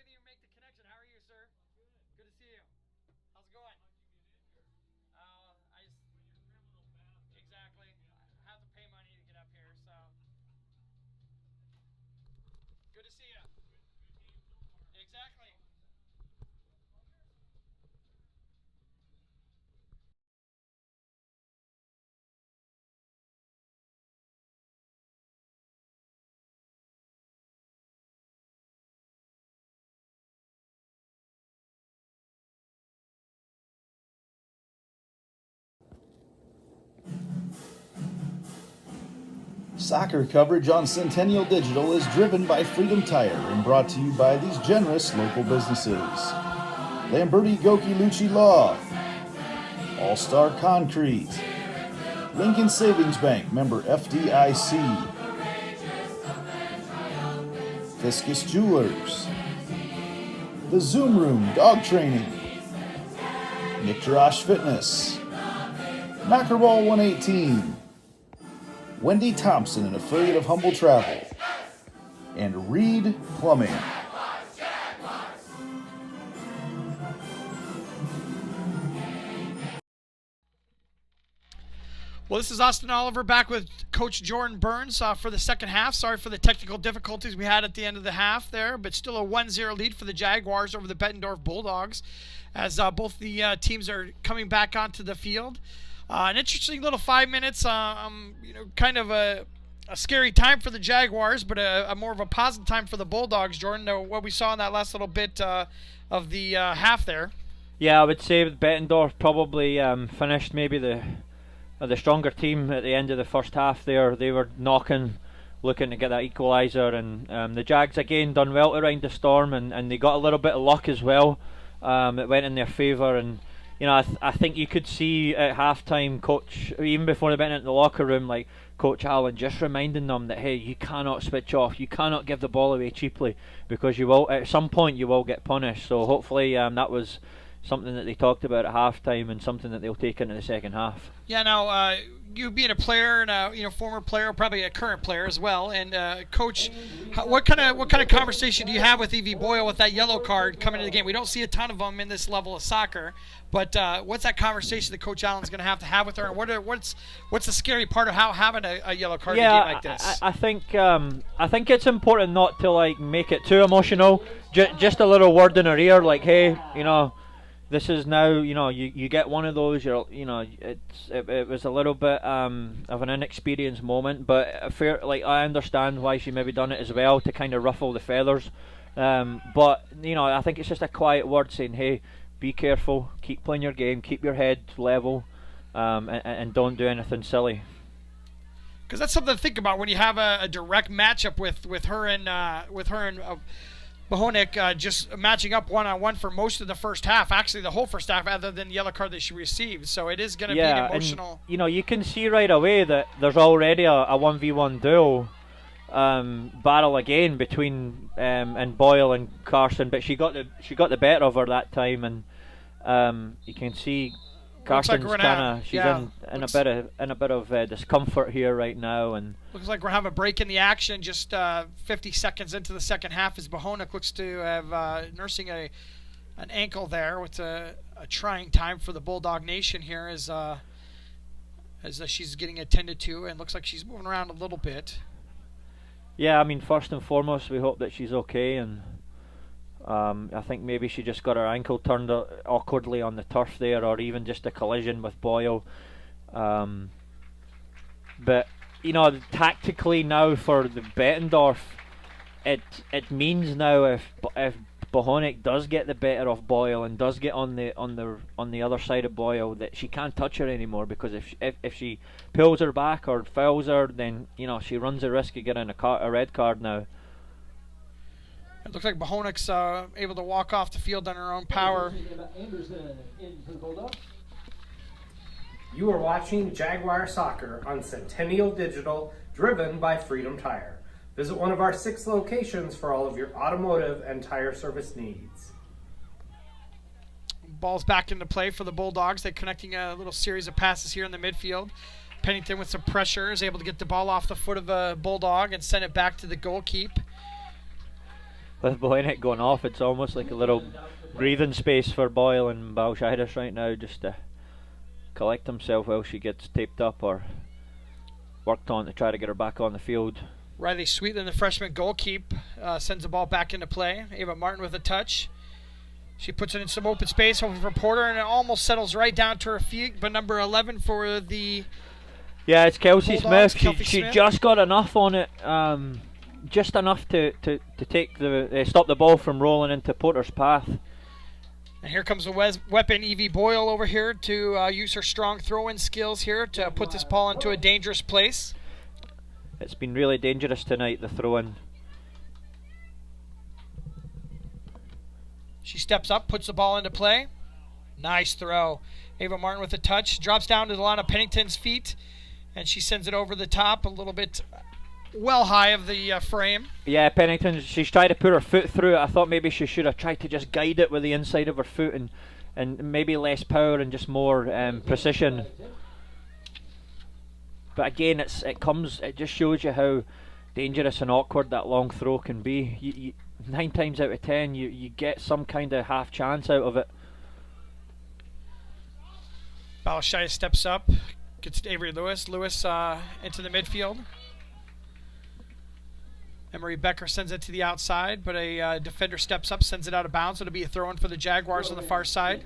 didn't even make the connection. How are you, sir? Good to see you. How's it going? I just exactly. I have to pay money to get up here, so good to see you. Exactly. Soccer coverage on Centennial Digital is driven by Freedom Tire and brought to you by these generous local businesses: Lamberti Goki Lucci Law, All Star Concrete, Lincoln Savings Bank, member FDIC, Fiscus Jewelers, The Zoom Room Dog Training, Nick Jarash Fitness, Knockerball 118, Wendy Thompson, an affiliate of Humble Travel, and Reed Plumbing. Well, this is Austin Oliver back with Coach Jordan Burns for the second half. Sorry for the technical difficulties we had at the end of the half there, but still a 1-0 lead for the Jaguars over the Bettendorf Bulldogs as both the teams are coming back onto the field. An interesting little 5 minutes, kind of a scary time for the Jaguars, but a more of a positive time for the Bulldogs. Jordan, what we saw in that last little bit of the half there. Yeah, I would say Bettendorf probably finished maybe the stronger team at the end of the first half there. They were knocking, looking to get that equaliser, and the Jags again done well to ride the storm, and they got a little bit of luck as well. It went in their favour, and I think you could see at half-time, Coach, even before they went into the locker room, like Coach Allen just reminding them that, hey, you cannot switch off, you cannot give the ball away cheaply, because you will, at some point you will get punished. So hopefully that was something that they talked about at halftime and something that they'll take into the second half. Yeah, now you being a player and a former player, probably a current player as well, and Coach, what kind of conversation do you have with Evie Boyle with that yellow card coming into the game? We don't see a ton of them in this level of soccer, but what's that conversation that Coach Allen's going to have with her? And what's the scary part of having a yellow card in a game like this? I think it's important not to make it too emotional. Just a little word in her ear, like, hey, this is now, you get one of those. It was a little bit of an inexperienced moment, but I understand why she maybe done it as well, to kind of ruffle the feathers. But I think it's just a quiet word saying, hey, be careful, keep playing your game, keep your head level, and don't do anything silly. Because that's something to think about when you have a direct matchup with her and Bohonik just matching up one-on-one for most of the first half, actually the whole first half, other than the yellow card that she received. So it is going to be an emotional... And, you can see right away that there's already a 1v1 duel battle again between and Boyle and Carson, but she got the better of her that time, and you can see Carson's in a bit of discomfort here right now, and looks like we're having a break in the action. Just 50 seconds into the second half, as Bohonik looks to have nursing an ankle there. It's a trying time for the Bulldog Nation here as she's getting attended to, and looks like she's moving around a little bit. Yeah, I mean, first and foremost, we hope that she's okay, and I think maybe she just got her ankle turned awkwardly on the turf there, or even just a collision with Boyle. But tactically now for the Bettendorf, it means now if Bohonik does get the better of Boyle and does get on the other side of Boyle, that she can't touch her anymore, because if she pulls her back or fouls her, then she runs the risk of getting a red card now. It looks like Bohonik's able to walk off the field on her own power. You are watching Jaguar Soccer on Centennial Digital, driven by Freedom Tire. Visit one of our 6 locations for all of your automotive and tire service needs. Ball's back into play for the Bulldogs. They're connecting a little series of passes here in the midfield. Pennington with some pressure is able to get the ball off the foot of a Bulldog and send it back to the goalkeeper. with Boynick going off, it's almost like a little breathing space for Boyle and Balshidis right now, just to collect himself while she gets taped up or worked on to try to get her back on the field. Riley Sweetland, the freshman goalkeeper, sends the ball back into play. Ava Martin with a touch. She puts it in some open space, hoping for Porter, and it almost settles right down to her feet. But number 11 for the it's Kelsey Bulldogs, Smith. Kelsey She Smith. just got enough on it, just enough to take the stop the ball from rolling into Porter's path. And here comes the weapon, Evie Boyle, over here to use her strong throw-in skills here to put this ball into a dangerous place. It's been really dangerous tonight, the throw-in. She steps up, puts the ball into play. Nice throw. Ava Martin with a touch. Drops down to Delana Pennington's feet. And she sends it over the top a little bit well high of the frame. Yeah, Pennington, she's tried to put her foot through it. I thought maybe she should have tried to just guide it with the inside of her foot and maybe less power and just more precision. But again, it just shows you how dangerous and awkward that long throw can be. You 9 times out of 10 you get some kind of half chance out of it. Balashai steps up, gets to Avery Lewis. Lewis into the midfield. Emery Becker sends it to the outside, but a defender steps up, sends it out of bounds. It'll be a throw-in for the Jaguars on the far side.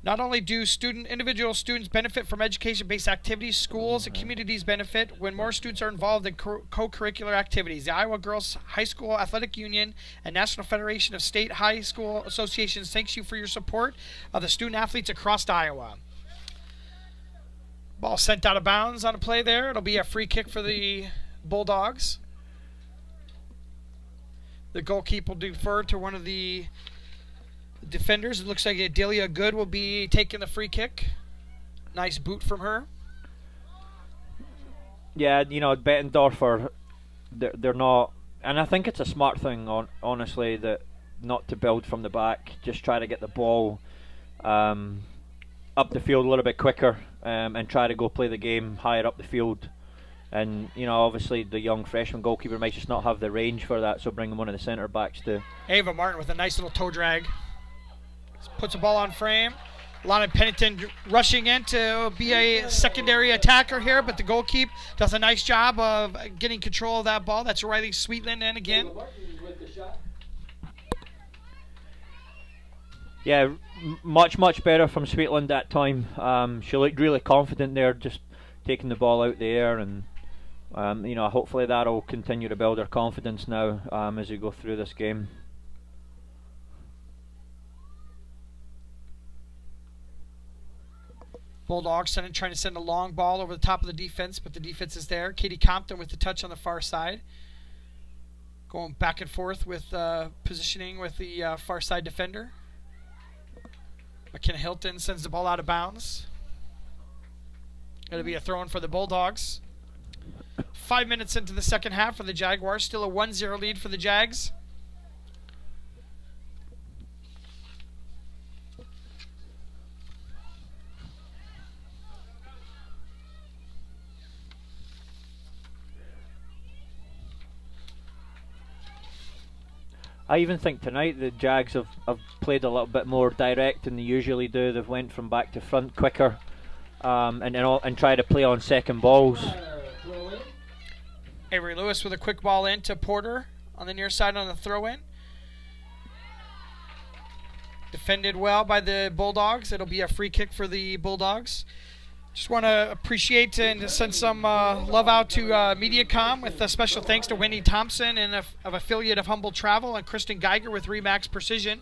Not only do individual students benefit from education-based activities, schools and communities benefit when more students are involved in co-curricular activities. The Iowa Girls High School Athletic Union and National Federation of State High School Associations thanks you for your support of the student athletes across Iowa. Ball sent out of bounds on a play there. It'll be a free kick for the Bulldogs. The goalkeeper will defer to one of the defenders. It looks like Adelia Good will be taking the free kick. Nice boot from her. Yeah, Bettendorf they're not, and I think it's a smart thing, honestly, that not to build from the back. Just try to get the ball up the field a little bit quicker and try to go play the game higher up the field. And obviously the young freshman goalkeeper might just not have the range for that, so bring one of the centre backs to. Ava Martin with a nice little toe drag. Puts a ball on frame. Lana Pennington rushing in to be a secondary attacker here, but the goalkeeper does a nice job of getting control of that ball. That's Riley Sweetland in again. Yeah, much better from Sweetland that time. She looked really confident there, just taking the ball out the air, and hopefully that'll continue to build her confidence now as we go through this game. Bulldogs trying to send a long ball over the top of the defense, but the defense is there. Katie Compton with the touch on the far side. Going back and forth with positioning with the far side defender. McKenna Hilton sends the ball out of bounds. It'll be a throw-in for the Bulldogs. 5 minutes into the second half for the Jaguars. Still a 1-0 lead for the Jags. I even think tonight the Jags have played a little bit more direct than they usually do. They've went from back to front quicker and try to play on second balls. Avery Lewis with a quick ball in to Porter on the near side on the throw-in. Defended well by the Bulldogs. It'll be a free kick for the Bulldogs. Just want to appreciate and send some love out to MediaCom with a special thanks to Wendy Thompson and of affiliate of Humble Travel and Kristen Geiger with Remax Precision.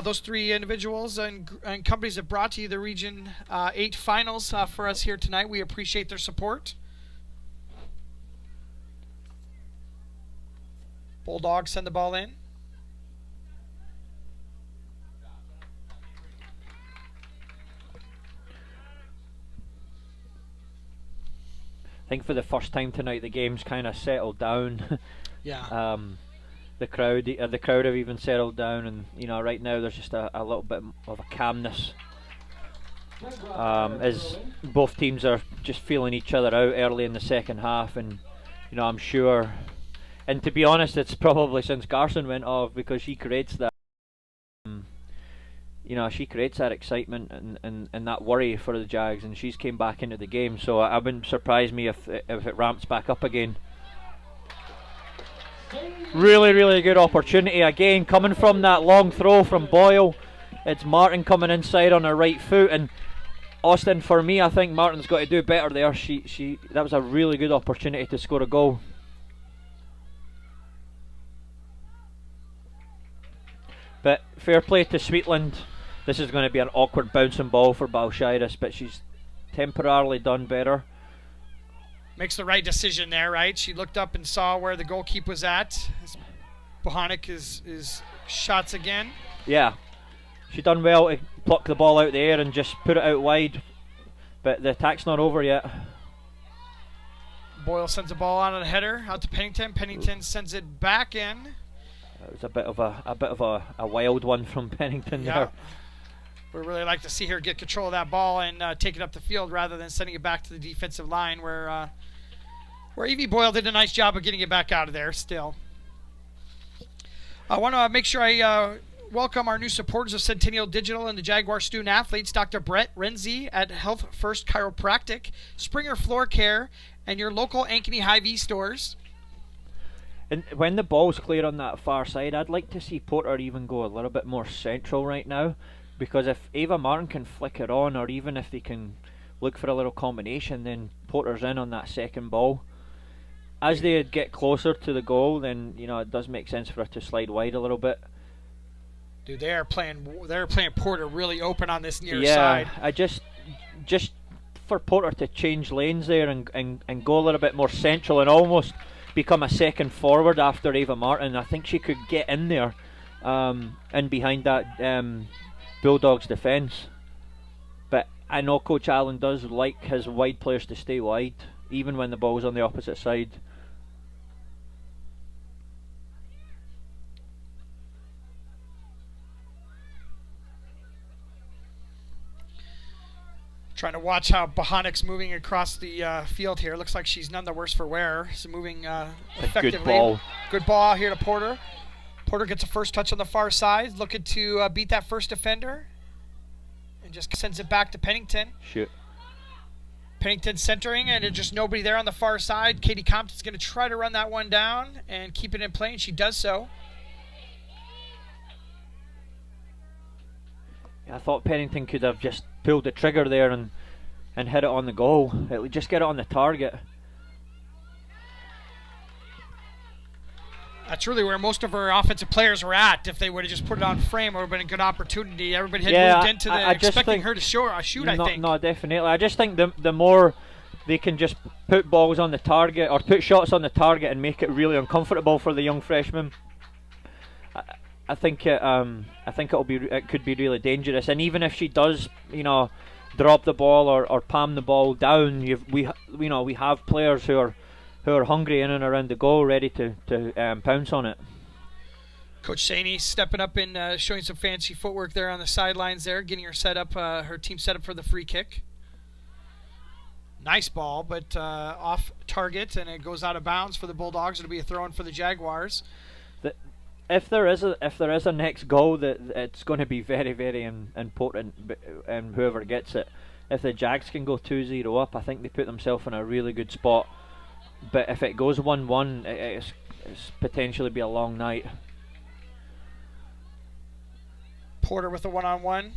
Those three individuals and companies have brought to you the Region 8 finals for us here tonight. We appreciate their support. Bulldogs send the ball in. I think for the first time tonight the game's kind of settled down. Yeah. The crowd have even settled down, and right now there's just a little bit of a calmness as both teams are just feeling each other out early in the second half, and I'm sure And to be honest, it's probably since Garson went off, because she creates that. She creates that excitement and that worry for the Jags, and she's came back into the game. So I wouldn't surprise me if it ramps back up again. Really, really good opportunity again, coming from that long throw from Boyle. It's Martin coming inside on her right foot, and Austin, for me, I think Martin's got to do better there. That was a really good opportunity to score a goal. But fair play to Sweetland. This is going to be an awkward bouncing ball for Balshiris, but she's temporarily done better. Makes the right decision there, right? She looked up and saw where the goalkeeper was at. Bohanic is shots again. Yeah, she done well to pluck the ball out the air and just put it out wide. But the attack's not over yet. Boyle sends the ball on a header out to Pennington. Pennington sends it back in. It was a bit of a wild one from Pennington there. We really like to see her get control of that ball and take it up the field rather than sending it back to the defensive line, where Evie Boyle did a nice job of getting it back out of there still. I want to make sure I welcome our new supporters of Centennial Digital and the Jaguar student athletes, Dr. Brett Renzi at Health First Chiropractic, Springer Floor Care, and your local Ankeny Hy-Vee stores. And when the ball's clear on that far side, I'd like to see Porter even go a little bit more central right now, because if Ava Martin can flick it on, or even if they can look for a little combination, then Porter's in on that second ball. As they get closer to the goal, then it does make sense for her to slide wide a little bit. Dude, they're playing Porter really open on this near side. Yeah, I just for Porter to change lanes there and go a little bit more central and almost become a second forward after Ava Martin. I think she could get in there and behind that Bulldogs defence. But I know Coach Allen does like his wide players to stay wide, even when the ball's on the opposite side. Trying to watch how Bohanic's moving across the field here. Looks like she's none the worse for wear. So moving effectively. Good ball. Good ball out here to Porter. Porter gets a first touch on the far side, looking to beat that first defender. And just sends it back to Pennington. Shoot. Pennington centering, and there's just nobody there on the far side. Katie Compton's going to try to run that one down and keep it in play, and she does so. I thought Pennington could have just pulled the trigger there and hit it on the goal. It would just get it on the target. That's really where most of our offensive players were at. If they would have just put it on frame, it would have been a good opportunity. Everybody had moved into expecting her to shoot, I think. No, definitely. I just think the more they can just put balls on the target or put shots on the target and make it really uncomfortable for the young freshman, I think it could be really dangerous. And even if she does, drop the ball or palm the ball down, we have players who are hungry in and around the goal, ready to pounce on it. Coach Saney stepping up and showing some fancy footwork there on the sidelines there, getting her set up, her team set up for the free kick. Nice ball, but off target, and it goes out of bounds for the Bulldogs. It'll be a throw-in for the Jaguars. If there is a next goal, that it's going to be very, very important, and whoever gets it. If the Jags can go 2-0 up, I think they put themselves in a really good spot. But if it goes 1-1, it's potentially be a long night. Porter with a one-on-one.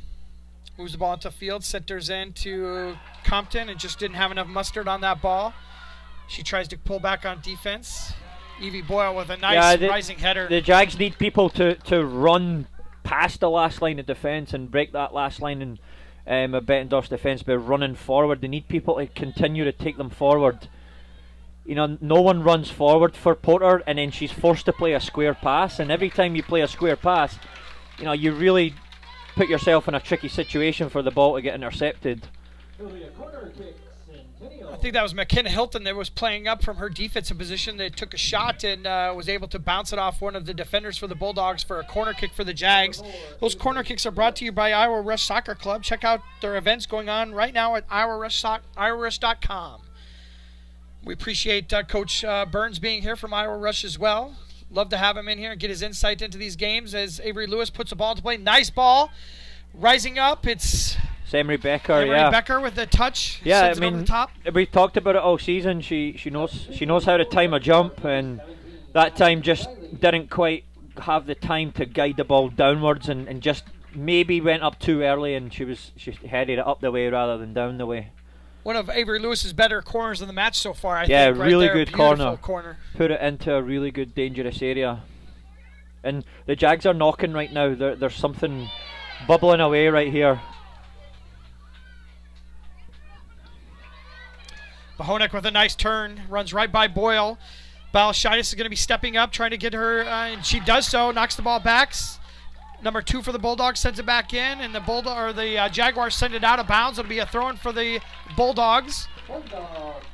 Moves the ball into field, centers in to Compton, and just didn't have enough mustard on that ball. She tries to pull back on defense. Evie Boyle with a nice rising header. The Jags need people to run past the last line of defence and break that last line of Bettendorf's defence by running forward. They need people to continue to take them forward. No one runs forward for Porter, and then she's forced to play a square pass. And every time you play a square pass, you really put yourself in a tricky situation for the ball to get intercepted. I think that was McKenna Hilton that was playing up from her defensive position. They took a shot and was able to bounce it off one of the defenders for the Bulldogs for a corner kick for the Jags. Those corner kicks are brought to you by Iowa Rush Soccer Club. Check out their events going on right now at iowarush.com. We appreciate Coach Burns being here from Iowa Rush as well. Love to have him in here and get his insight into these games as Avery Lewis puts the ball into play. Nice ball. Rising up, it's Emery Becker, Emery Becker with the touch. Yeah, Sends I it over mean, the top. we talked about it all season. She knows how to time a jump, and that time just didn't quite have the time to guide the ball downwards, and just maybe went up too early, and she headed it up the way rather than down the way. One of Avery Lewis's better corners in the match so far, I yeah, think. really right there. good corner. Put it into a really good, dangerous area. And the Jags are knocking right now. There's something bubbling away right here. Mahonek with a nice turn, runs right by Boyle. Balashitis is going to be stepping up, trying to get her, and she does so. Knocks the ball back. Number 2 for the Bulldogs sends it back in, and the Jaguars send it out of bounds. It'll be a throw-in for the Bulldogs.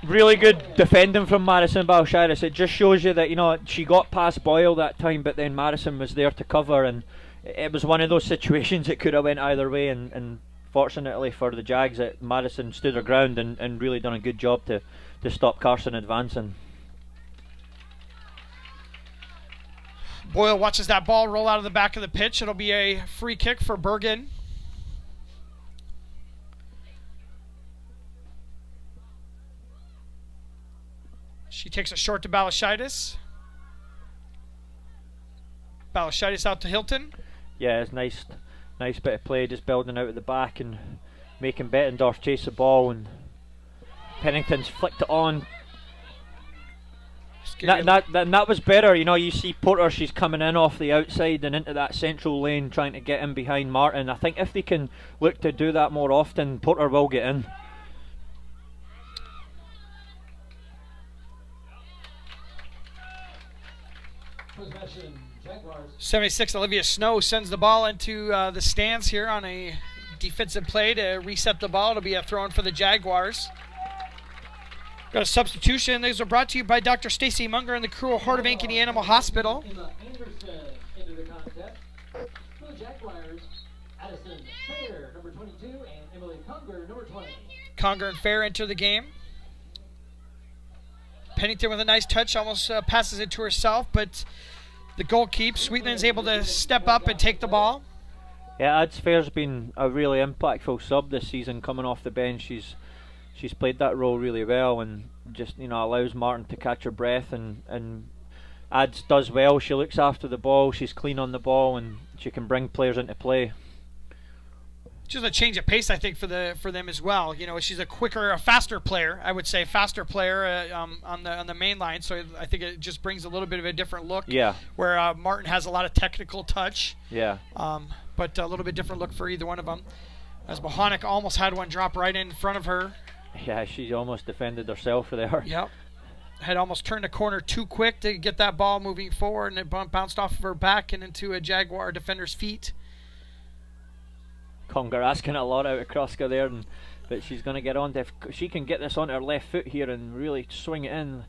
Really good defending from Madison Balashitis. It just shows you that she got past Boyle that time, but then Madison was there to cover, and it was one of those situations that could have went either way. And fortunately for the Jags, Madison stood her ground and really done a good job to stop Carson advancing. Boyle watches that ball roll out of the back of the pitch. It'll be a free kick for Bergen. She takes it short to Balashitis. Balashitis out to Hilton. Yeah, it's nice bit of play, just building out at the back and making Bettendorf chase the ball, and Pennington's flicked it on. That was better. You see Porter, she's coming in off the outside and into that central lane trying to get in behind Martin. I think if they can look to do that more often, Porter will get in. Possession, Jaguars. 76, Olivia Snow sends the ball into the stands here on a defensive play to reset the ball. It'll be a throw-in for the Jaguars. Got a substitution. These are brought to you by Dr. Stacy Munger and the crew of Heart of Ankeny Animal Hospital. Emma Anderson into the contest. For the Jaguars, Addison Fair, number 22, and Emily Conger, number 20. Conger and Fair enter the game. Pennington with a nice touch, almost passes it to herself, but the goal keeps. Sweetland's able to step up and take the ball. Yeah, Ads Fair's been a really impactful sub this season, coming off the bench. She's played that role really well, and just allows Martin to catch her breath, and Ads does well. She looks after the ball, she's clean on the ball, and she can bring players into play. Just a change of pace, I think, for them as well. She's a faster player. I would say faster player on the main line. So I think it just brings a little bit of a different look. Yeah. Where Martin has a lot of technical touch. Yeah. But a little bit different look for either one of them. As Mahonek almost had one drop right in front of her. Yeah, she almost defended herself there. Yep. Had almost turned the corner too quick to get that ball moving forward, and it bounced off of her back and into a Jaguar defender's feet. Conger asking a lot out of Kroska there, but she's going to get on. If she can get this on her left foot here and really swing it in.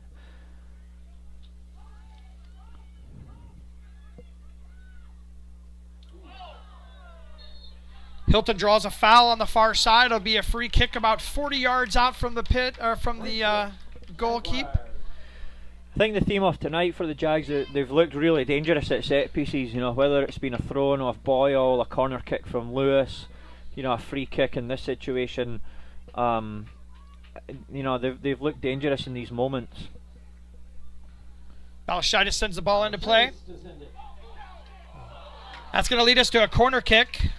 Hilton draws a foul on the far side. It'll be a free kick about 40 yards out from the pit, or from the goal keep. I think the theme of tonight for the Jags, they've looked really dangerous at set pieces. Whether it's been a throw-in off Boyle, a corner kick from Lewis, a free kick in this situation. They've looked dangerous in these moments. Balashitis sends the ball into play. That's going to lead us to a corner kick.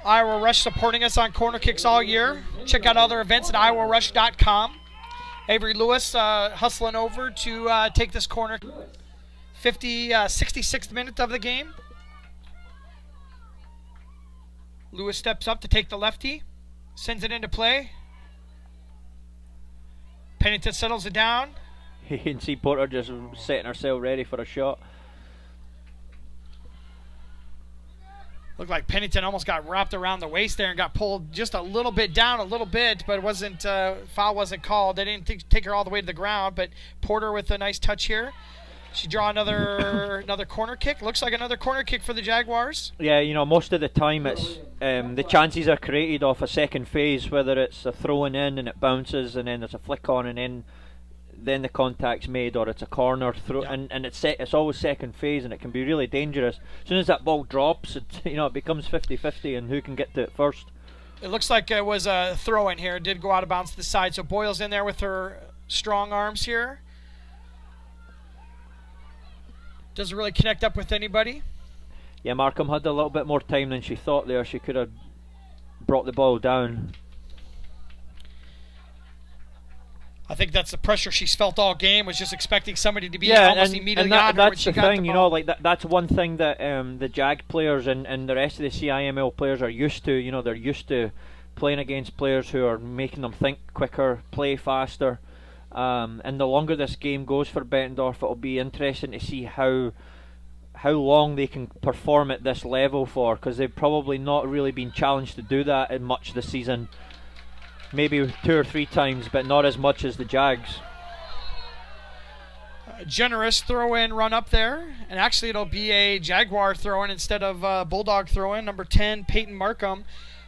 Iowa Rush supporting us on corner kicks all year. Check out other events at iowarush.com. Avery Lewis hustling over to take this corner. 66th minute of the game. Lewis steps up to take the lefty. Sends it into play. Pennington settles it down. You can see Porter just setting herself ready for a shot. Looked like Pennington almost got wrapped around the waist there and got pulled just a little bit down, but it wasn't, foul wasn't called. They didn't take her all the way to the ground, but Porter with a nice touch here. She draw another corner kick. Looks like another corner kick for the Jaguars. Yeah, most of the time it's the chances are created off a second phase, whether it's a throw-in and it bounces and then there's a flick on and then the contact's made, or it's a corner throw, and it's always second phase, and it can be really dangerous. As soon as that ball drops, it becomes 50-50 and who can get to it first. It looks like it was a throw-in here. It did go out of bounds to the side, so Boyle's in there with her strong arms here. Doesn't really connect up with anybody. Yeah, Markham had a little bit more time than she thought there. She could have brought the ball down. I think that's the pressure she's felt all game, was just expecting somebody to be almost immediately on her when she got the ball. That's the thing, that's one thing that the Jag players and the rest of the CIML players are used to. They're used to playing against players who are making them think quicker, play faster. And the longer this game goes for Bettendorf, it'll be interesting to see how long they can perform at this level for, because they've probably not really been challenged to do that in much this season. Maybe 2 or 3 times, but not as much as the Jags. Generous throw-in run up there, and actually it'll be a Jaguar throw-in instead of Bulldog throw-in. Number 10, Peyton Markham,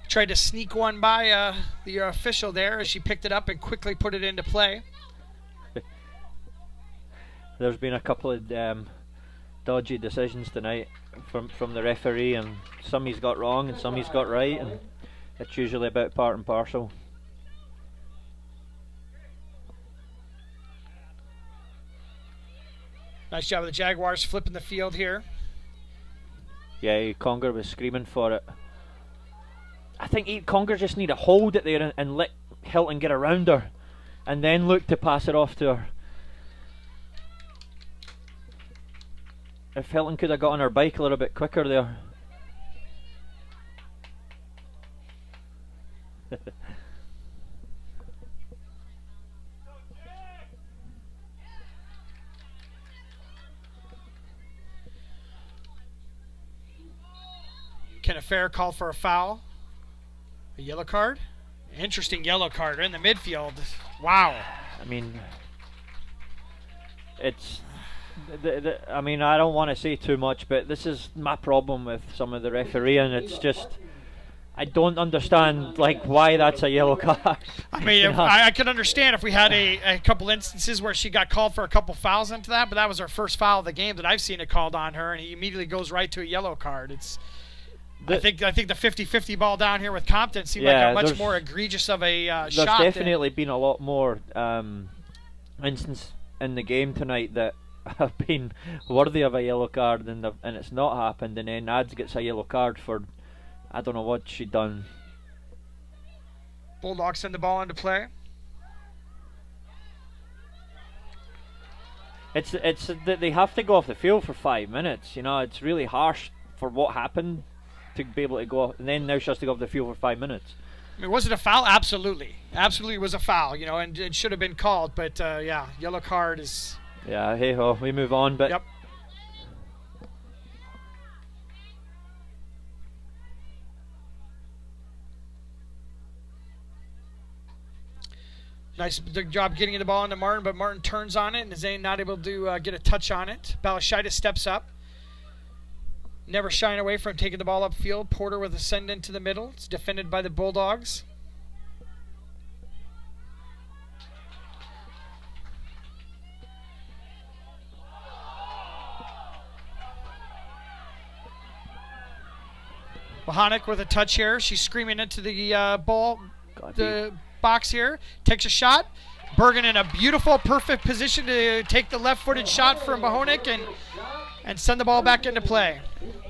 tried to sneak one by the official there as she picked it up and quickly put it into play. There's been a couple of dodgy decisions tonight from the referee, and some he's got wrong and some he's got right, and it's usually about part and parcel. Nice job of the Jaguars flipping the field here. Yeah, Conger was screaming for it. I think Conger just need to hold it there and let Hilton get around her, and then look to pass it off to her. If Hilton could have got on her bike a little bit quicker there. Ken Affair called for a foul. A yellow card. Interesting yellow card in the midfield. Wow. I mean, it's... I mean, I don't want to say too much, but this is my problem with some of the refereeing. It's just, I don't understand why that's a yellow card. I mean, I can understand if we had a couple instances where she got called for a couple fouls into that, but that was her first foul of the game that I've seen it called on her, and he immediately goes right to a yellow card. I think the 50-50 ball down here with Compton seemed like a much more egregious of a shot. There's definitely been a lot more instances in the game tonight that have been worthy of a yellow card, and it's not happened, and then Ads gets a yellow card for I don't know what she done. Bulldogs send the ball into play. It's that they have to go off the field for 5 minutes. It's really harsh for what happened to be able to go off, and then now she has to go off the field for 5 minutes. I mean, was it a foul? Absolutely it was a foul. And it should have been called, but yeah, yellow card is. Yeah, hey ho, we move on, but yep. Nice job getting the ball into Martin, but Martin turns on it and is not able to get a touch on it. Balashida steps up. Never shying away from taking the ball upfield. Porter with a send into the middle. It's defended by the Bulldogs. Mahonic with a touch here. She's screaming into the box here. Takes a shot. Bergen in a beautiful, perfect position to take the left-footed shot from Mahonic and send the ball back into play.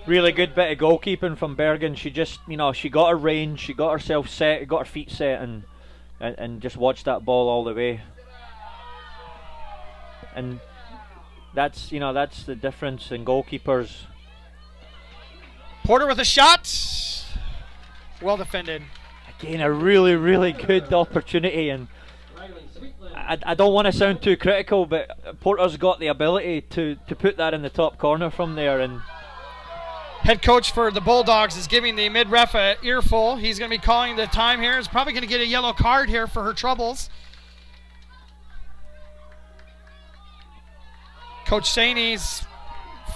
Really good bit of goalkeeping from Bergen. She just, she got her range, she got herself set, got her feet set, and just watched that ball all the way. And that's the difference in goalkeepers. Porter with a shot. Well defended. Again, a really, really good opportunity, and I don't want to sound too critical, but Porter's got the ability to put that in the top corner from there. And head coach for the Bulldogs is giving the mid-ref an earful. He's going to be calling the time here. He's probably going to get a yellow card here for her troubles. Coach Saney's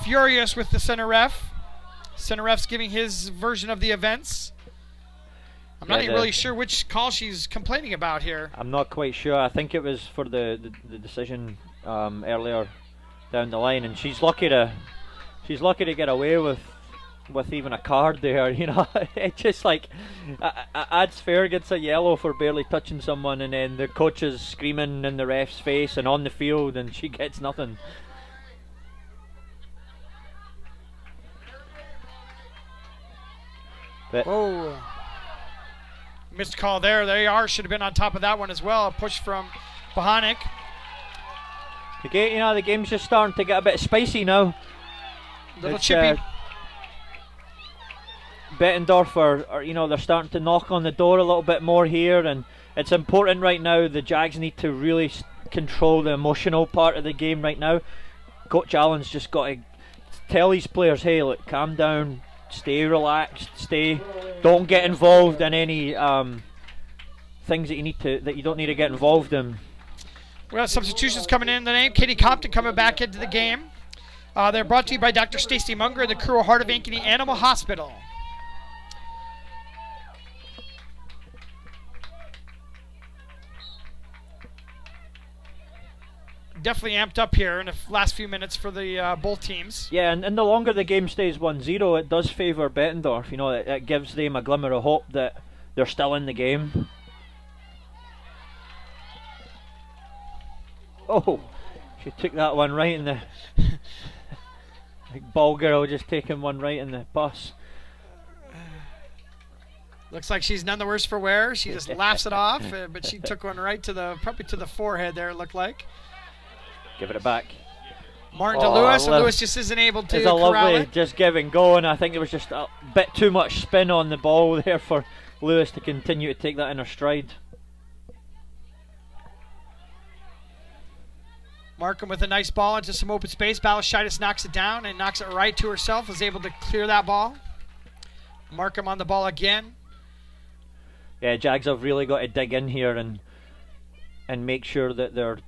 furious with the center ref. Center ref's giving his version of the events. I'm not even really sure which call she's complaining about here. I'm not quite sure. I think it was for the decision earlier down the line, and she's lucky to get away with even a card there. You know, it's just like Ads Fair gets a yellow for barely touching someone, and then the coach is screaming in the ref's face and on the field, and she gets nothing. But missed call there. They should have been on top of that one as well. A push from Bohanic. The game's just starting to get a bit spicy now. Little chippy. Bettendorf are they're starting to knock on the door a little bit more here, and it's important right now. The Jags need to really control the emotional part of the game right now. Coach Allen's just got to tell these players, hey, look, calm down, stay relaxed, don't get involved in any things that you don't need to get involved in. We got substitutions coming in. The name Katie Compton coming back into the game. They're brought to you by Dr. Stacy Munger and the crew of Heart of Ankeny Animal Hospital. Definitely amped up here in the last few minutes for the both teams. Yeah, and the longer the game stays 1-0, it does favour Bettendorf. You know, it gives them a glimmer of hope that they're still in the game. Oh, she took that one right in the... like ball girl just taking one right in the bus. Looks like she's none the worse for wear. She just laughs it off, but she took one right to probably to the forehead there, it looked like. Give it back. Martin to Lewis, and Lewis just isn't able to corral it. It's a lovely it. just give and go, and I think there was just a bit too much spin on the ball there for Lewis to continue to take that in her stride. Markham with a nice ball into some open space. Balashitis knocks it down and knocks it right to herself, is able to clear that ball. Markham on the ball again. Yeah, Jags have really got to dig in here and make sure that they're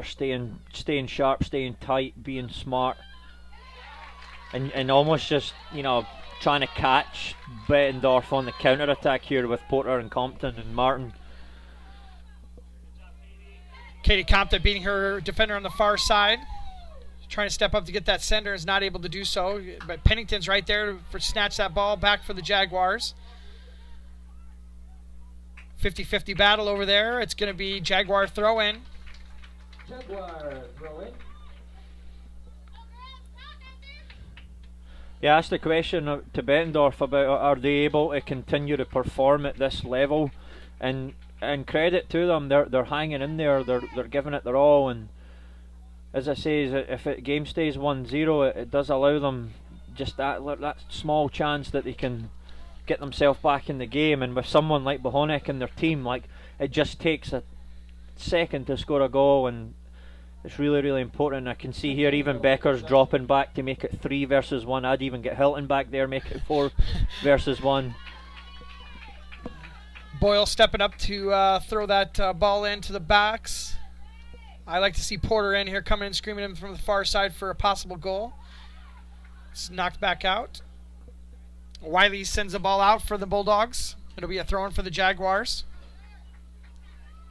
staying sharp, staying tight, being smart, and almost just trying to catch Bettendorf on the counter attack here with Porter and Compton and Martin. Katie Compton beating her defender on the far side, trying to step up to get that center, is not able to do so, but Pennington's right there for snatch that ball back for the Jaguars. 50-50 battle over there. It's going to be Jaguar throw in. Jaguar throw in. Yeah, that's the question to Bettendorf about are they able to continue to perform at this level, and credit to them, they're hanging in there, they're giving it their all, and as I say, if the game stays 1-0, it does allow them just that small chance that they can get themselves back in the game. And with someone like Bohonic in their team, like, it just takes a second to score a goal, and it's really, really important. I can see here even Becker's dropping back to make it 3 versus 1. I'd even get Hilton back there, make it 4 versus 1. Boyle stepping up to throw that ball into the backs. I like to see Porter in here coming and screaming him from the far side for a possible goal. It's knocked back out. Wiley sends the ball out for the Bulldogs. It'll be a throw-in for the Jaguars.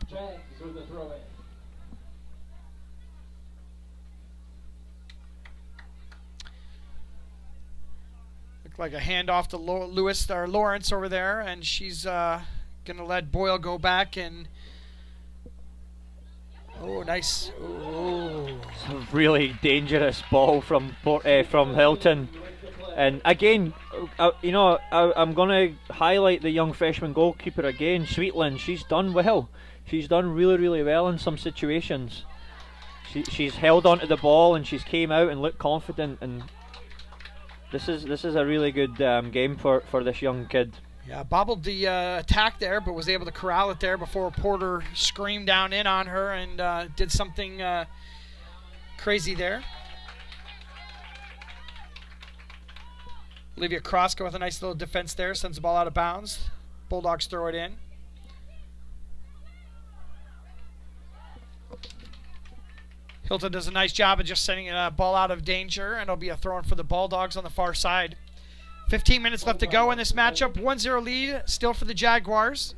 Jags with the throw in. Looked like a handoff to Lewis or Lawrence over there, and she's gonna let Boyle go back and. Oh, nice! Oh, it's a really dangerous ball from Hilton. And again, I'm going to highlight the young freshman goalkeeper again, Sweetland. She's done well. She's done really, really well in some situations. She's held onto the ball and she's came out and looked confident. And this is a really good game for this young kid. Yeah, bobbled the attack there, but was able to corral it there before Porter screamed down in on her and did something crazy there. Olivia Kroska with a nice little defense there, sends the ball out of bounds. Bulldogs throw it in. Hilton does a nice job of just sending a ball out of danger, and it'll be a throw-in for the Bulldogs on the far side. 15 minutes left to go in this matchup. 1-0 lead still for the Jaguars.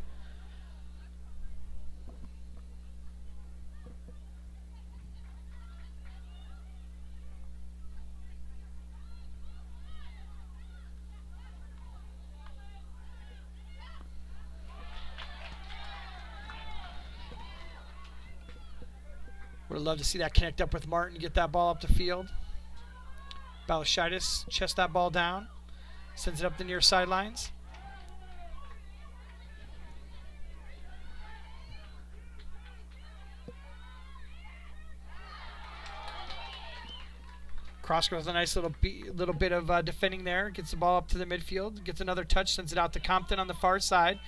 Would love to see that connect up with Martin, get that ball up the field. Balashitis chests that ball down, sends it up the near sidelines. Cross goes a nice little bit of defending there. Gets the ball up to the midfield. Gets another touch. Sends it out to Compton on the far side.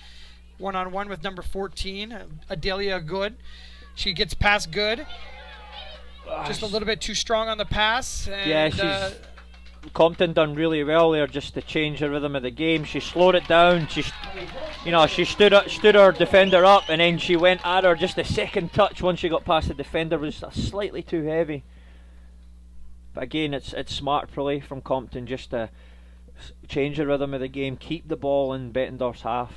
One-on-one with number 14, Adelia Good. She gets past Good. Just a little bit too strong on the pass. And, yeah, Compton done really well there just to change the rhythm of the game. She slowed it down. She stood her defender up, and then she went at her. Just a second touch once she got past the defender was slightly too heavy. But again, it's smart play from Compton just to change the rhythm of the game, keep the ball in Bettendorf's half.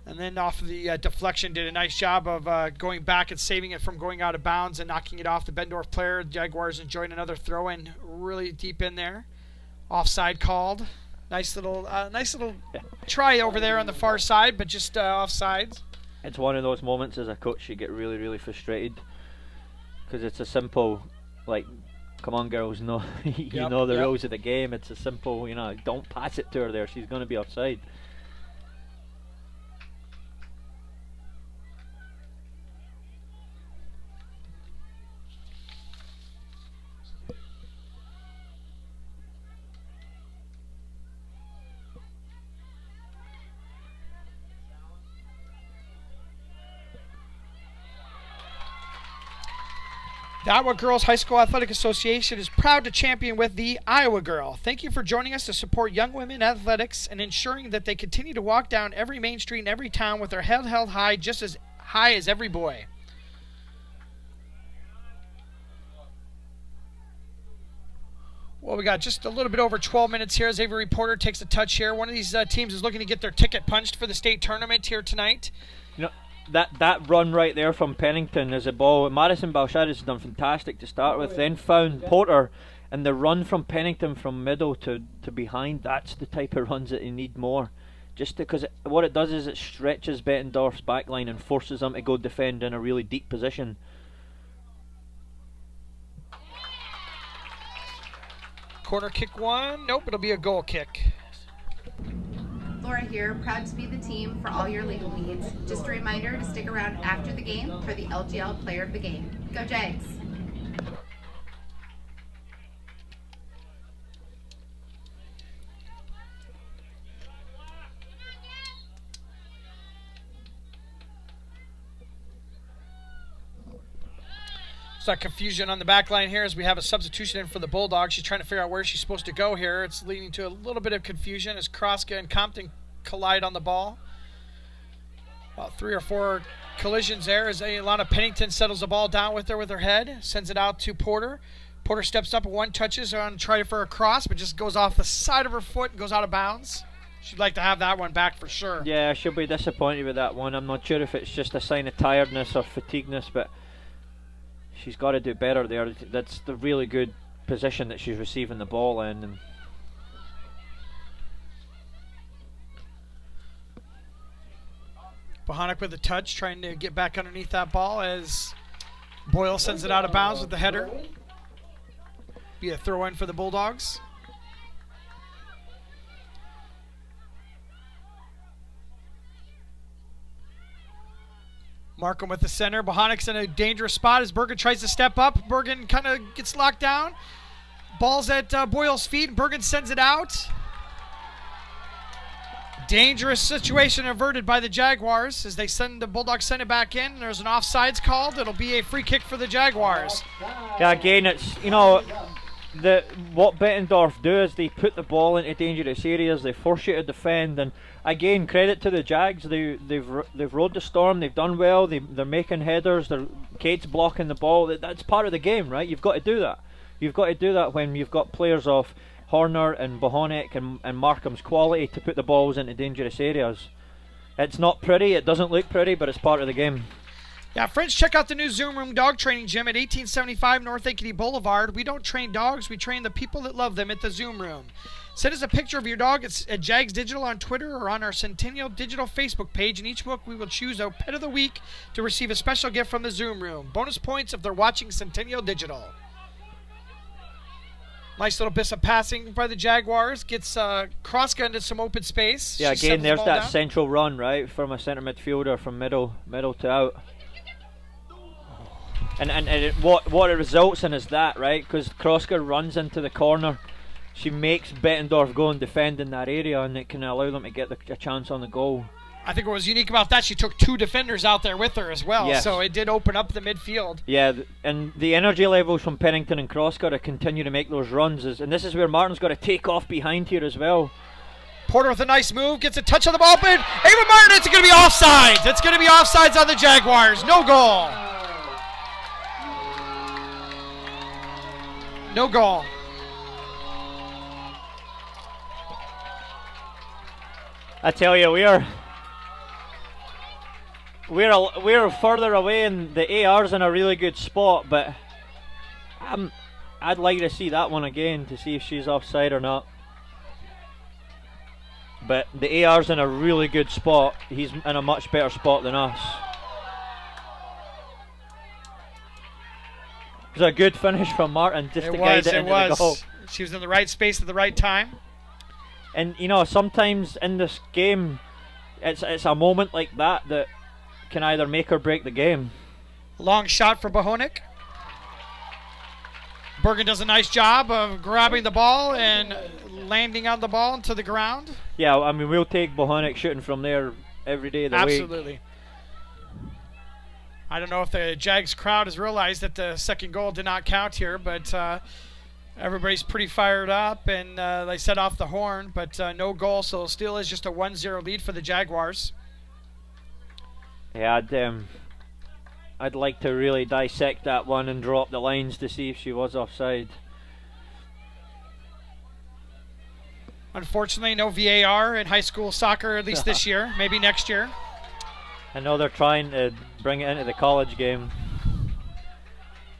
And then off of the deflection, did a nice job of going back and saving it from going out of bounds and knocking it off the Bettendorf player. Jaguars enjoying another throw-in really deep in there. Offside called. Nice little try over there on the far side, but just offsides. It's one of those moments as a coach you get really, really frustrated because it's a simple, like, come on girls, know you know the rules of the game. It's a simple, don't pass it to her there. She's going to be offside. The Iowa Girls High School Athletic Association is proud to champion with the Iowa Girl. Thank you for joining us to support young women athletics and ensuring that they continue to walk down every main street in every town with their head held high, just as high as every boy. Well, we got just a little bit over 12 minutes here as Avery Porter takes a touch here. One of these teams is looking to get their ticket punched for the state tournament here tonight. That run right there from Pennington is a ball. Madison Balshad has done fantastic to start with, then found Porter, and the run from Pennington from middle to behind, that's the type of runs that you need more. Just because what it does is it stretches Bettendorf's backline and forces them to go defend in a really deep position. Corner kick one. Nope, it'll be a goal kick. Laura here, proud to be the team for all your legal needs. Just a reminder to stick around after the game for the LGL Player of the Game. Go Jags! So confusion on the back line here as we have a substitution in for the Bulldogs. She's trying to figure out where she's supposed to go here. It's leading to a little bit of confusion as Kroska and Compton collide on the ball. About 3 or 4 collisions there as Alana Pennington settles the ball down with her head, sends it out to Porter. Porter steps up and one touches on try for a cross, but just goes off the side of her foot and goes out of bounds. She'd like to have that one back for sure. Yeah, she'll be disappointed with that one. I'm not sure if it's just a sign of tiredness or fatigueness, but she's got to do better there. That's the really good position that she's receiving the ball in. And Bohanic with a touch, trying to get back underneath that ball as Boyle sends it out of bounds with the header. Be a throw in for the Bulldogs. Markham with the center. Bohanic's in a dangerous spot as Bergen tries to step up. Bergen kind of gets locked down. Ball's at Boyle's feet. Bergen sends it out. Dangerous situation averted by the Jaguars as the Bulldogs send it back in. There's an offsides called. It'll be a free kick for the Jaguars. yeah, again, it's what Bettendorf do is they put the ball into dangerous areas, they force you to defend, and again, credit to the Jags. They've rode the storm. They've done well. They're making headers. Kate's blocking the ball. That's part of the game, right? You've got to do that. You've got to do that when you've got players of Horner and Bohonek and Markham's quality to put the balls into dangerous areas. It's not pretty. It doesn't look pretty, but it's part of the game. Yeah, friends, check out the new Zoom Room Dog Training Gym at 1875 North Ankeny Boulevard. We don't train dogs, we train the people that love them at the Zoom Room. Send us a picture of your dog at Jags Digital on Twitter or on our Centennial Digital Facebook page. In each book, we will choose a Pet of the Week to receive a special gift from the Zoom Room. Bonus points if they're watching Centennial Digital. Nice little bit of passing by the Jaguars. Gets Kroska into some open space. Yeah, She again, settles the there's ball that down. central run, right, from a centre midfielder from middle to out. And what it results in is that, right, because Kroska runs into the corner. She makes Bettendorf go and defend in that area, and it can allow them to get a chance on the goal. I think what was unique about that, she took 2 defenders out there with her as well. Yes. So it did open up the midfield. Yeah, and the energy levels from Pennington and Kroska to continue to make those runs, and this is where Martin's got to take off behind here as well. Porter with a nice move, gets a touch on the ball, but Ava Martin, it's going to be offsides. It's going to be offsides on the Jaguars. No goal. No goal. I tell you, we're further away, and the AR's in a really good spot, but I'd like to see that one again to see if she's offside or not. But the AR's in a really good spot. He's in a much better spot than us. It was a good finish from Martin just to guide it into the goal. She was in the right space at the right time. And you know, sometimes in this game, it's a moment like that that can either make or break the game. Long shot for Bohonek. Bergen does a nice job of grabbing the ball and landing on the ball into the ground. Yeah, I mean, we'll take Bohonek shooting from there every day of the week. Absolutely. I don't know if the Jags crowd has realized that the second goal did not count here, but everybody's pretty fired up, and they set off the horn, but no goal, so it still is just a 1-0 lead for the Jaguars. Yeah, I'd like to really dissect that one and draw up the lines to see if she was offside. Unfortunately, no VAR in high school soccer, at least this year, maybe next year. I know they're trying to bring it into the college game.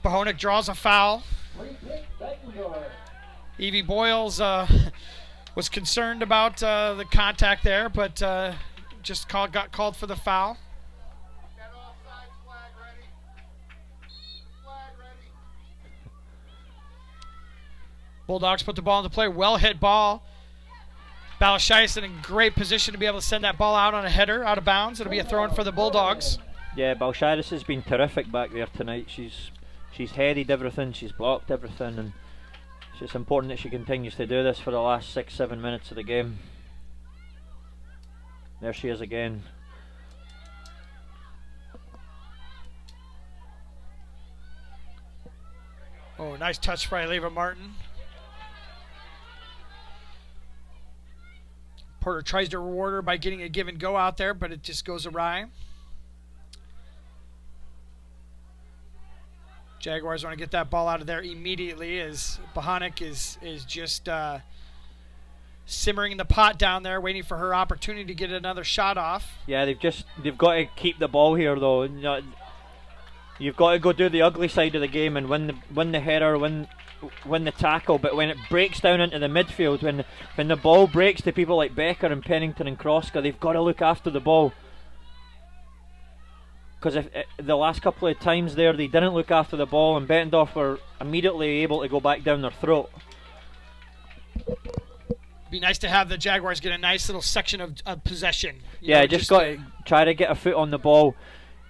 Bohonek draws a foul. Free kick, Bettendorf. Evie Boyles was concerned about the contact there, but just got called for the foul. Bulldogs put the ball into play. Well hit ball. Balashais in a great position to be able to send that ball out on a header, out of bounds. It'll be a throw-in for the Bulldogs. Yeah, Balshaitis has been terrific back there tonight. She's headed everything, she's blocked everything, and it's just important that she continues to do this for the last 6-7 minutes of the game. There she is again. Oh, nice touch by Leva Martin. Porter tries to reward her by getting a give and go out there, but it just goes awry. Jaguars want to get that ball out of there immediately as Bohonek is just simmering the pot down there, waiting for her opportunity to get another shot off. Yeah, they've got to keep the ball here though. You've got to go do the ugly side of the game and win the header, win the tackle. But when it breaks down into the midfield, when the ball breaks to people like Becker and Pennington and Kroska, they've got to look after the ball. Because if the last couple of times there they didn't look after the ball, and Bettendorf were immediately able to go back down their throat. Be nice to have the Jaguars get a nice little section of possession. Yeah, just got to try to get a foot on the ball,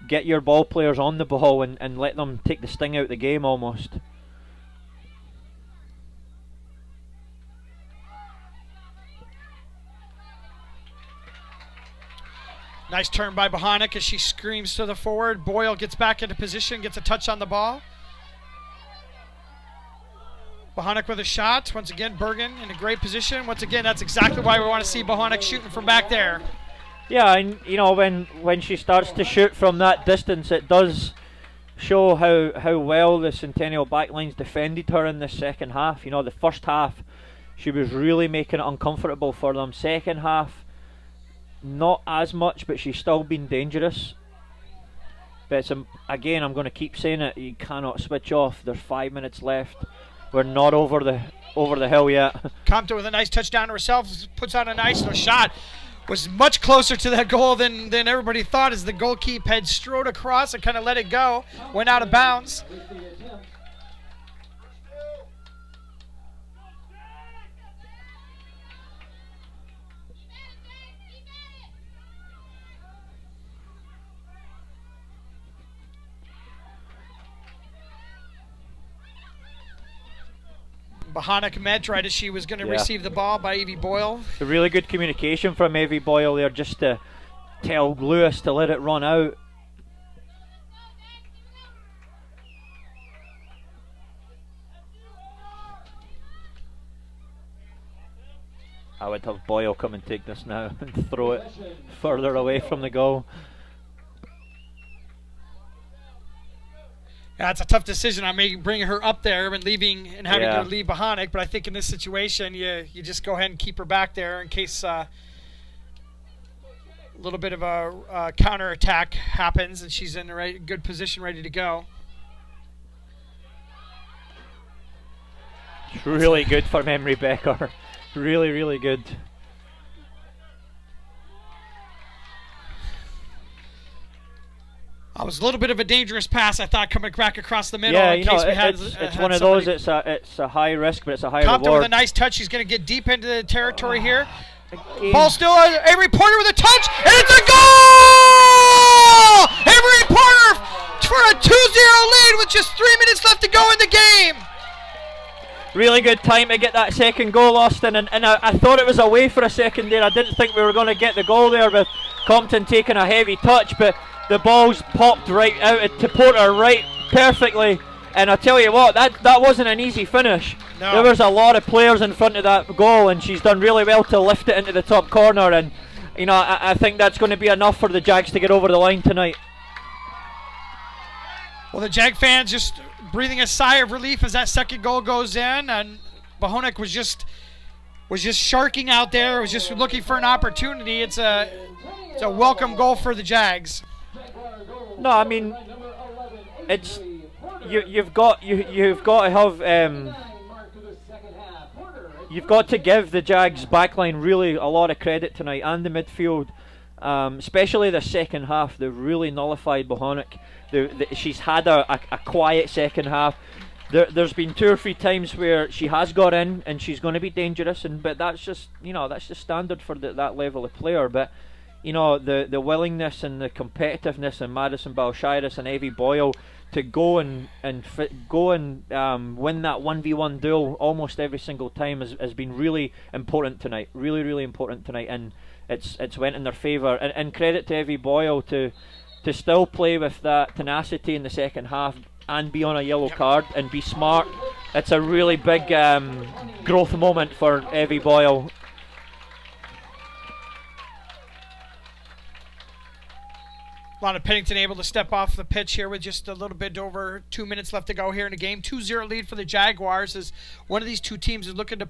get your ball players on the ball, and let them take the sting out of the game almost. Nice turn by Bohonek as she screams to the forward. Boyle gets back into position, gets a touch on the ball. Bohonic with a shot. Once again, Bergen in a great position. Once again, that's exactly why we want to see Bohonic shooting from back there. Yeah, and you know, when she starts to shoot from that distance, it does show how well the Centennial backlines defended her in the second half. You know, the first half she was really making it uncomfortable for them. Second half, not as much, but she's still been dangerous. But it's, again, I'm going to keep saying it, you cannot switch off. There's 5 minutes left. We're not over the hill yet. Compton with a nice touchdown herself, puts out a nice little shot. Was much closer to that goal than everybody thought, as the goalkeeper had strode across and kind of let it go. Went out of bounds. Bohonic met right as she was going to receive the ball by Evie Boyle. A really good communication from Evie Boyle there, just to tell Lewis to let it run out. I would have Boyle come and take this now and throw it further away from the goal. Yeah, it's a tough decision. I may bring her up there and leaving and having her leave Bohonic, but I think in this situation, you just go ahead and keep her back there in case a little bit of a counter attack happens and she's in the good position, ready to go. Really good for Emery Becker. Really, really good. It was a little bit of a dangerous pass, I thought, coming back across the middle. Yeah, in you case know, we had, it's one of those. It's a high risk, but it's a high Compton reward. with a nice touch. She's going to get deep into the territory here. Ball still. Avery Porter with a touch, and it's a goal! Avery Porter for a 2-0 lead with just 3 minutes left to go in the game. Really good time to get that second goal, Austin, and I thought it was away for a second there. I didn't think we were going to get the goal there with Compton taking a heavy touch, but the ball's popped right out to Porter right perfectly. And I tell you what, that wasn't an easy finish. No. There was a lot of players in front of that goal, and she's done really well to lift it into the top corner. And you know, I think that's going to be enough for the Jags to get over the line tonight. Well, the Jag fans just breathing a sigh of relief as that second goal goes in, and Bohonic was just sharking out there. Was just looking for an opportunity. It's a welcome goal for the Jags. No, I mean, it's you've got to have you've got to give the Jags backline really a lot of credit tonight, and the midfield, especially the second half. They really nullified Bohonic. She's had a quiet second half. There's been 2 or 3 times where she has got in and she's going to be dangerous, but that's just standard for that level of player. But you know, the willingness and the competitiveness in Madison Balshiris and Evie Boyle to go and win that 1v1 duel almost every single time has been really important tonight. Really, really important tonight, and it's went in their favour. And credit to Evie Boyle to still play with that tenacity in the second half and be on a yellow card and be smart. It's a really big growth moment for Evie Boyle. Lana Pennington able to step off the pitch here with just a little bit over 2 minutes left to go here in the game. 2-0 lead for the Jaguars as one of these two teams is looking to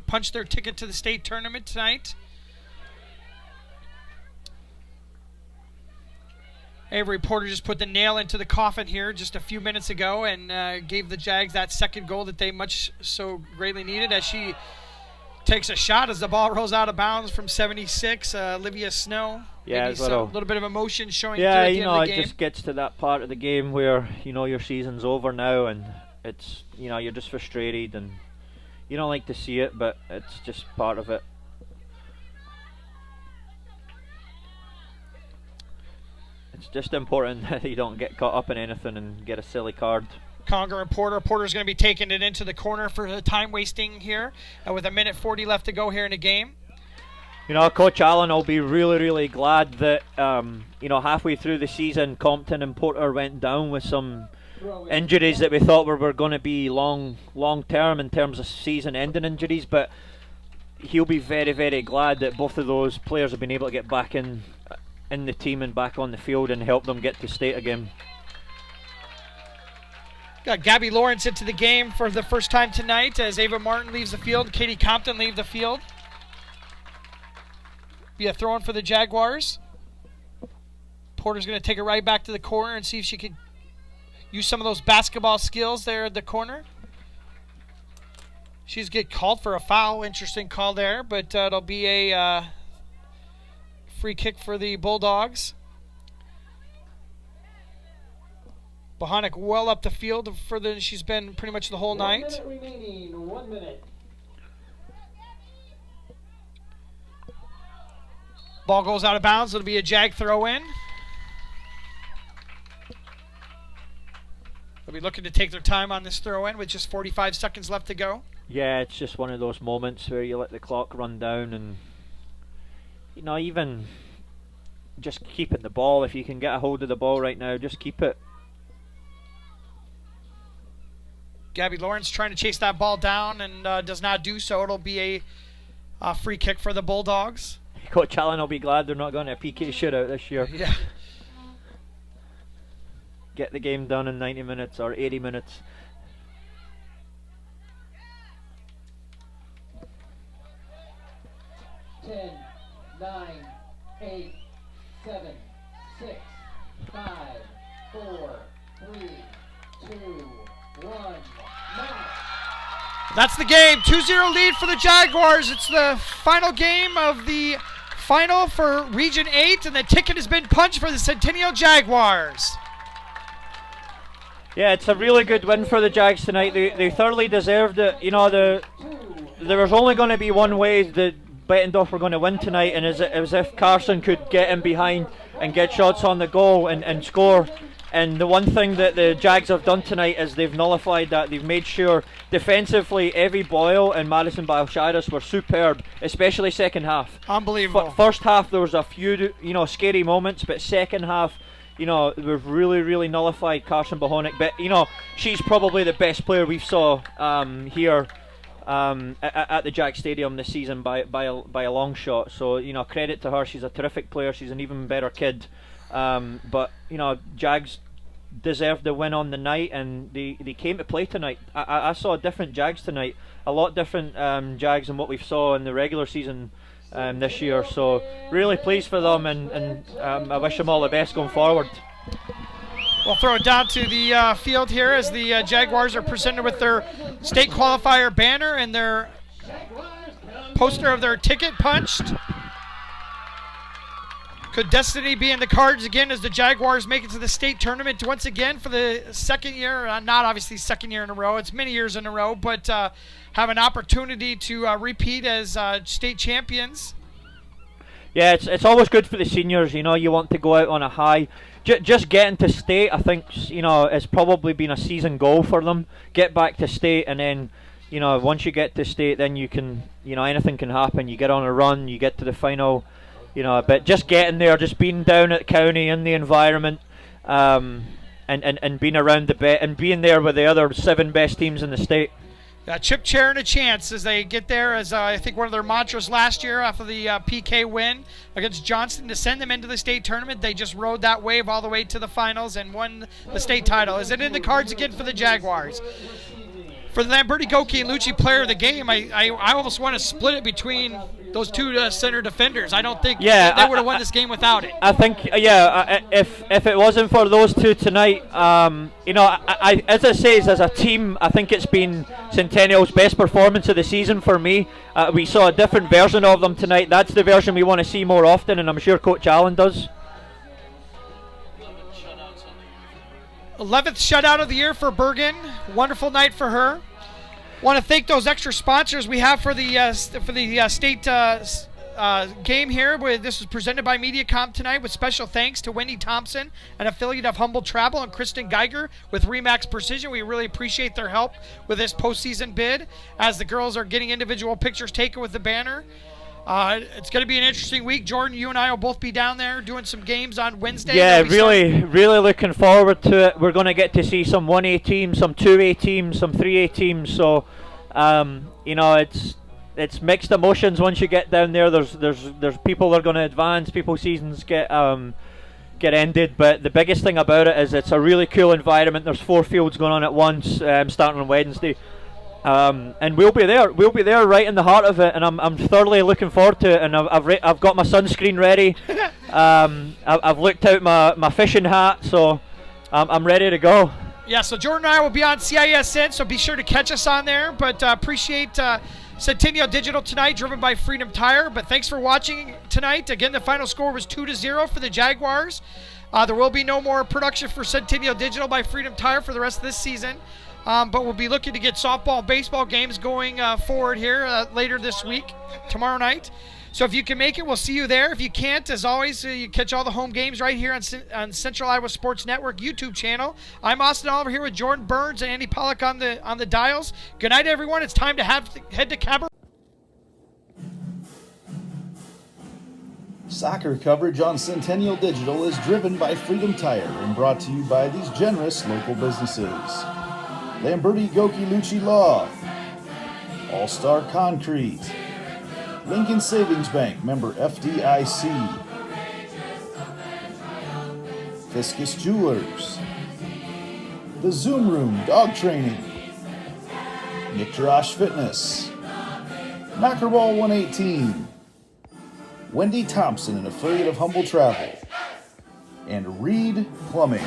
punch their ticket to the state tournament tonight. Avery Porter just put the nail into the coffin here just a few minutes ago and gave the Jags that second goal that they much so greatly needed, as she takes a shot as the ball rolls out of bounds from 76. Olivia Snow. Yeah, maybe a little bit of emotion showing through yeah, at the you end know, of the game. it just gets to that part of the game where you know your season's over now, and it's, you know, you're just frustrated and you don't like to see it, but it's just part of it. It's just important that you don't get caught up in anything and get a silly card. Conger and Porter. Porter's going to be taking it into the corner for the time wasting here with 1:40 left to go here in the game. You know, Coach Allen will be really, really glad that you know, halfway through the season, Compton and Porter went down with some injuries that we thought were going to be long term in terms of season-ending injuries, but he'll be very, very glad that both of those players have been able to get back in the team and back on the field and help them get to state again. Got Gabby Lawrence into the game for the first time tonight as Ava Martin leaves the field, Katie Compton leave the field. Be a throw-in for the Jaguars. Porter's going to take it right back to the corner and see if she can use some of those basketball skills there at the corner. She's get called for a foul. Interesting call there, but it'll be a free kick for the Bulldogs. Bohanic well up the field further than she's been pretty much the whole night. 1 minute remaining. 1 minute. Ball goes out of bounds. It'll be a Jag throw in. They'll be looking to take their time on this throw in with just 45 seconds left to go. Yeah, it's just one of those moments where you let the clock run down and, even just keeping the ball. If you can get a hold of the ball right now, just keep it. Gabby Lawrence trying to chase that ball down and does not do so. It'll be a free kick for the Bulldogs. Coach Allen will be glad they're not going to a PK shootout this year. Yeah. Get the game done in 90 minutes or 80 minutes. Ten, 9, 8, 7, 6, 5, 4, 3, 2, 1. Now. That's the game. 2-0 lead for the Jaguars. It's the final game of the final for Region 8, and the ticket has been punched for the Centennial Jaguars. Yeah, it's a really good win for the Jags tonight. They thoroughly deserved it. There was only going to be one way that Bettendorf were going to win tonight, and it was if Carson could get in behind and get shots on the goal and score. And the one thing that the Jags have done tonight is they've nullified that. They've made sure defensively Evie Boyle and Madison Balshiris were superb, especially second half. Unbelievable. First half there was a few scary moments, but second half we've really, really nullified Carson Bohonic. But she's probably the best player we've saw here at the Jag Stadium this season by a long shot. So credit to her. She's a terrific player. She's an even better kid. But Jags deserved the win on the night, and they came to play tonight. I saw different Jags tonight, a lot different Jags than what we saw in the regular season this year. So really pleased for them, and I wish them all the best going forward. We'll throw it down to the field here as the Jaguars are presented with their state qualifier banner and their poster of their ticket punched. Could destiny be in the cards again as the Jaguars make it to the state tournament once again for the second year? Not obviously second year in a row. It's many years in a row, but have an opportunity to repeat as state champions. Yeah, it's always good for the seniors. You want to go out on a high. Just getting to state, I think, has probably been a season goal for them. Get back to state, and then, once you get to state, then you can, anything can happen. You get on a run, you get to the final. But just getting there, just being down at county in the environment, and being around the bet and being there with the other 7 best teams in the state. Chip chair and a chance as they get there, as I think one of their mantras last year after the PK win against Johnston to send them into the state tournament. They just rode that wave all the way to the finals and won the state title. Is it in the cards again for the Jaguars? For the Lamberti Goki and Lucci player of the game, I almost want to split it between those two center defenders. I don't think they would have won this game without it. I think, if it wasn't for those two tonight, as I say, as a team, I think it's been Centennial's best performance of the season for me. We saw a different version of them tonight. That's the version we want to see more often, and I'm sure Coach Allen does. 11th shutout of the year for Bergen. Wonderful night for her. Want to thank those extra sponsors we have for the state game here. This was presented by MediaCom tonight with special thanks to Wendy Thompson, an affiliate of Humble Travel, and Kristen Geiger with Remax Precision. We really appreciate their help with this postseason bid as the girls are getting individual pictures taken with the banner. It's going to be an interesting week. Jordan, you and I will both be down there doing some games on Wednesday. Yeah, really looking forward to it. We're going to get to see some 1A teams, some 2A teams, some 3A teams. So, it's mixed emotions once you get down there. There's people that are going to advance. People's seasons get ended. But the biggest thing about it is it's a really cool environment. There's 4 fields going on at once, starting on Wednesday. And we'll be there. We'll be there, right in the heart of it, and I'm thoroughly looking forward to it. And I've got my sunscreen ready. I've looked out my fishing hat, so I'm ready to go. Yeah. So Jordan and I will be on CISN, so be sure to catch us on there. But appreciate Centennial Digital tonight, driven by Freedom Tire. But thanks for watching tonight. Again, the final score was 2-0 for the Jaguars. There will be no more production for Centennial Digital by Freedom Tire for the rest of this season. But we'll be looking to get softball and baseball games going forward here later this week, tomorrow night. So if you can make it, we'll see you there. If you can't, as always, you catch all the home games right here on Central Iowa Sports Network YouTube channel. I'm Austin Oliver here with Jordan Burns and Andy Pollock on the dials. Good night, everyone. It's time to head to Cabaret. Soccer coverage on Centennial Digital is driven by Freedom Tire and brought to you by these generous local businesses. Lamberti Goki Lucci Law, All-Star Concrete, Lincoln Savings Bank, member FDIC, Fiscus Jewelers, The Zoom Room Dog Training, Nick Jarash Fitness, Knockerball 118, Wendy Thompson, an affiliate of Humble Travel, and Reed Plumbing.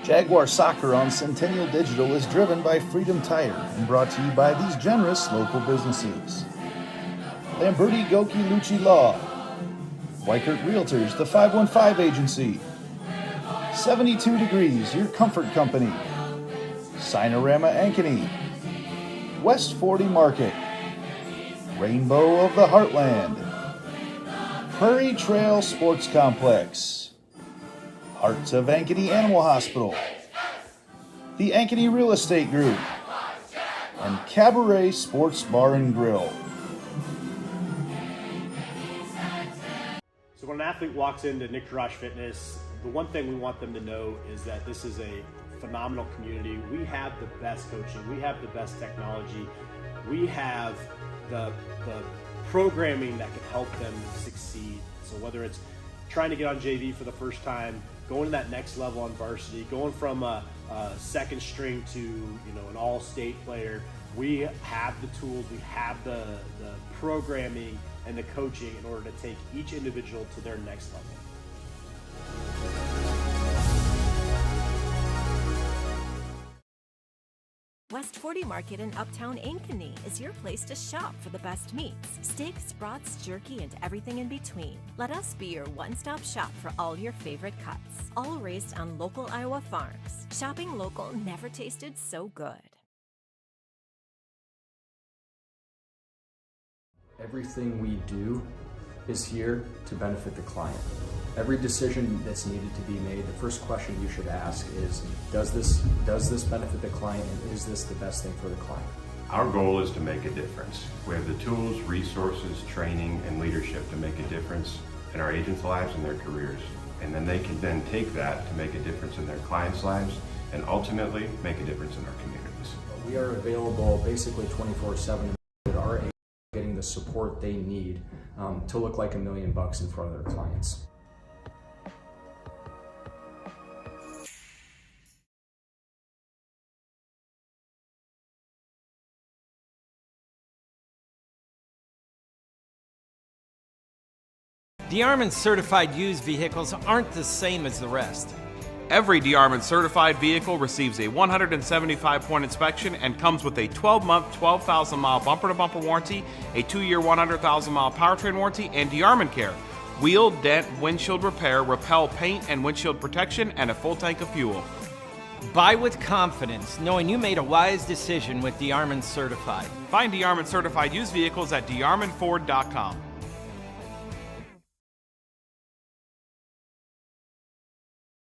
Jaguar Soccer on Centennial Digital is driven by Freedom Tire and brought to you by these generous local businesses. Lamberti Goki Lucci Law, Weichert Realtors, the 515 Agency, 72 Degrees, your comfort company, Sinorama Ankeny, West 40 Market, Rainbow of the Heartland, Prairie Trail Sports Complex, Hearts of Ankeny Animal Hospital, the Ankeny Real Estate Group, and Cabaret Sports Bar and Grill. So when an athlete walks into Nick Jarash Fitness, the one thing we want them to know is that this is a phenomenal community. We have the best coaching, we have the best technology, we have the programming that can help them succeed. So whether it's trying to get on JV for the first time, going to that next level on varsity, going from a second string to an all-state player, we have the tools, we have the programming and the coaching in order to take each individual to their next level. West 40 Market in Uptown Ankeny is your place to shop for the best meats, steaks, brats, jerky, and everything in between. Let us be your one-stop shop for all your favorite cuts, all raised on local Iowa farms. Shopping local never tasted so good. Everything we do is here to benefit the client. Every decision that's needed to be made, the first question you should ask is, does this benefit the client, and is this the best thing for the client? Our goal is to make a difference. We have the tools, resources, training, and leadership to make a difference in our agents' lives and their careers. And then they can then take that to make a difference in their clients' lives and ultimately make a difference in our communities. We are available basically 24/7 to our agents, getting the support they need to look like $1 million in front of their clients. DeArmond certified used vehicles aren't the same as the rest. Every DeArmond certified vehicle receives a 175-point inspection and comes with a 12-month, 12,000-mile bumper-to-bumper warranty, a 2-year, 100,000-mile powertrain warranty, and DeArmond Care. Wheel, dent, windshield repair, repel paint and windshield protection, and a full tank of fuel. Buy with confidence, knowing you made a wise decision with DeArmond Certified. Find DeArmond certified used vehicles at DeArmondFord.com.